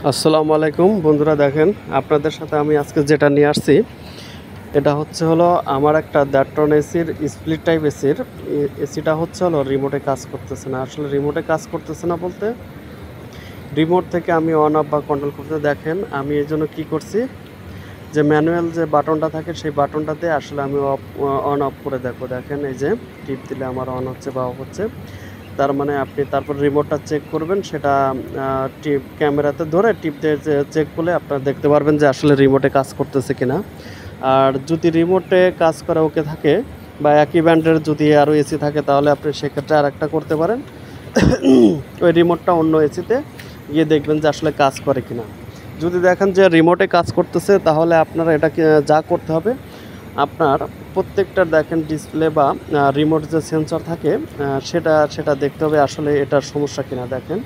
আসসালামু আলাইকুম বন্ধুরা, দেখেন আপনাদের সাথে আমি আজকে যেটা নিয়ে আসছি এটা হলো আমার একটা 1.5 টন এসির স্প্লিট টাইপ এসির এসিটা রিমোটে কাজ করতেছে না। আসলে রিমোটে কাজ করতেছে না বলতে রিমোট থেকে আমি অন অফ বা কন্ট্রোল করতে, দেখেন আমি এই জন্য কী করছি, যে ম্যানুয়াল যে বাটনটা থাকে সেই বাটনটাতে আসলে আমি অন অফ করে দেখেন এই যে টিপ দিলে আমার অন হচ্ছে বা অফ হচ্ছে। তার মানে আপনি তারপর রিমোটটা চেক করবেন, সেটা টিপ ক্যামেরাতে ধরে টিপ দিয়ে চেক করলে আপনারা দেখতে পারবেন যে আসলে রিমোটে কাজ করতেছে কিনা। আর যদি রিমোটে কাজ করে ওকে থাকে বা একই ব্র্যান্ডের যদি আরও এসি থাকে তাহলে আপনি সেক্ষেত্রে আর একটা করতে পারেন, ওই রিমোটটা অন্য এসিতে গিয়ে দেখবেন যে আসলে কাজ করে কিনা। যদি দেখেন যে রিমোটে কাজ করতেছে তাহলে আপনারা এটাকে যা করতে হবে, আপনার প্রত্যেকটার দেখেন ডিসপ্লে বা রিমোট যে সেন্সর থাকে সেটা দেখতে হবে আসলে এটার সমস্যা কিনা। দেখেন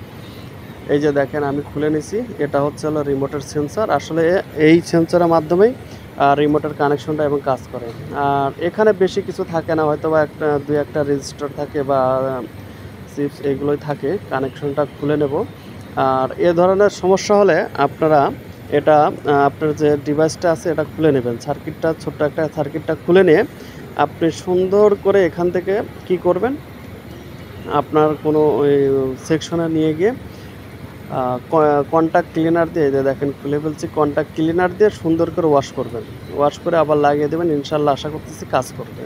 এই যে দেখেন আমি খুলে নিছি, এটা হলো রিমোটের সেন্সর। আসলে এই সেন্সরের মাধ্যমেই রিমোটের কানেকশনটা এবং কাজ করে। আর এখানে বেশি কিছু থাকে না, হয়তো বা দুই একটা রেজিস্টার থাকে বা চিপস এগুলোই থাকে। কানেকশনটা খুলে নেব। আর এ ধরনের সমস্যা হলে আপনারা এটা আপনার যে ডিভাইসটা আছে এটা খুলে নেবেন, ছোট্ট একটা সার্কিটটা খুলে নিয়ে আপনি সুন্দর করে এখান থেকে কি করবেন, আপনার কোনো ওই সেকশনে নিয়ে গিয়ে কন্ট্যাক্ট ক্লিনার দিয়ে, যে দেখেন খুলে ফেলছি, কন্ট্যাক্ট ক্লিনার দিয়ে সুন্দর করে ওয়াশ করবেন। ওয়াশ করে আবার লাগিয়ে দেবেন, ইনশাল্লাহ আশা করতেছি কাজ করবে।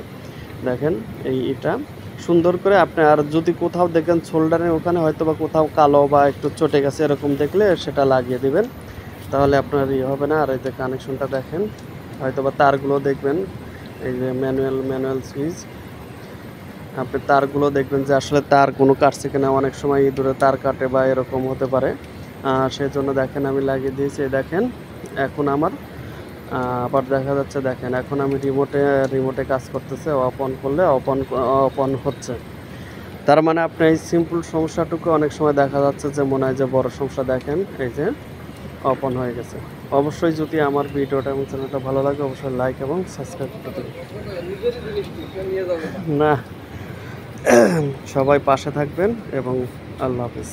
দেখেন এটা সুন্দর করে আপনি, আর যদি কোথাও দেখেন শোল্ডারের ওখানে হয়তো বা কোথাও কালো বা একটু চটে গেছে এরকম দেখলে সেটা লাগিয়ে দেবেন, তাহলে আপনার হবে না। আর এই যে কানেকশনটা দেখেন, হয়তো বা তারগুলো দেখবেন, এই যে ম্যানুয়াল সুইচ, আপনি তারগুলো দেখবেন যে আসলে তার কোনো কাটছে কিনা। অনেক সময় দূরে তার কাটে বা এরকম হতে পারে, সেই জন্য দেখেন আমি লাগিয়ে দিয়েছি। দেখেন এখন আমার আবার দেখা যাচ্ছে, দেখেন এখন আমি রিমোটে কাজ করতেছে, অফ অন করলে অফ অন হচ্ছে। তার মানে আপনি এই সিম্পল সমস্যাটুকু অনেক সময় দেখা যাচ্ছে যে মনে হয় যে বড় সমস্যা। দেখেন এই যে অফ অন হয়ে গেছে। অবশ্যই যদি আমার ভিডিওটা এবং চ্যানেলটা ভালো লাগে অবশ্যই লাইক এবং সাবস্ক্রাইব করতে দেবেন। না, সবাই পাশে থাকবেন এবং আল্লাহ হাফিজ।